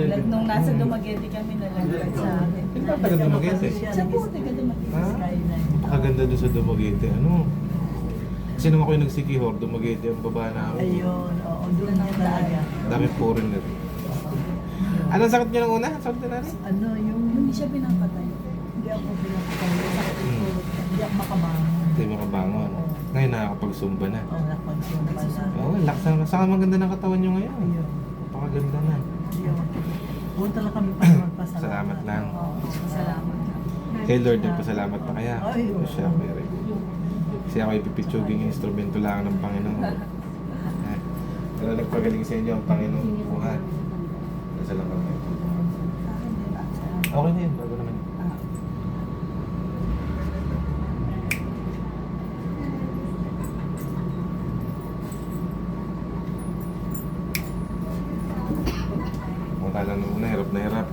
Nung nasa Dumaguete kami, nalaglag sa akin. Hindi ba taga Dumaguete? Siya po, taga Dumaguete. Ha? Napakaganda doon sa Dumaguete. Ano? Kasi nung ako yung nagsikihor, Dumaguete ang baba namin. Ayun, oo, doon na talaga. Dami foreigner. Anong sakit niyo nung una? Sakit na rin? Ano yung, Hindi siya pinapatay. hindi ako pinapakalit. Hindi ako makabangon. Hindi makabangon. Ngayon nakakapag-zumba na. Oo, nakapag-zumba na. Oo, lakas na. Saka maganda ng katawan niyo ngayon. Ayun. Napakaganda na. Ayun. Punta lang kami para magpasalamat. Salamat lang. Oo, Salamat. Kay Lord, nagpasalamat pa kaya. Ay, oo. Siya, very good. Kasi ako ipipitsuging instrumento lang ng Panginoon. Pero nagpagaling sa inyo ang Panginoon buhat. Nasa lang kami. Okay na yun, bago naman. Mukha lang nung una, hirap na hirap.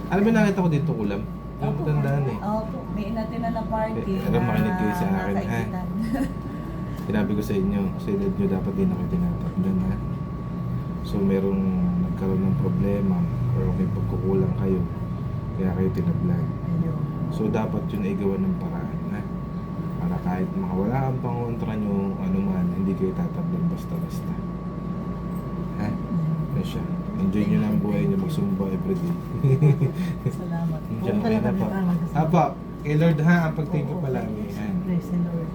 Ano ba nakita ko dito ulam? Yung matandaan eh. Opo, may inatin na party. Alam, makinig kayo sa akin, ha? nakaibigan. Sinabi ko sa inyo, sa edad nyo dapat din ako tinatakdan ha. So merong nagkaroon ng problema or may pagkukulang kayo, kaya kayo tinablan. Ayun. So dapat yun ay gawa ng paraan ha. Para kahit makawala ang pangontra nyo, ano man, hindi kayo tatablan basta-basta. Ha? Ano siya? Enjoy nyo na ang buhay nyo, magsumba everyday. Salamat. Diyan Punta kayo lang na kami po. para magkasama. Apa, kay Lord ha, ang pagtake ko Oo, palagi. Praise the Lord.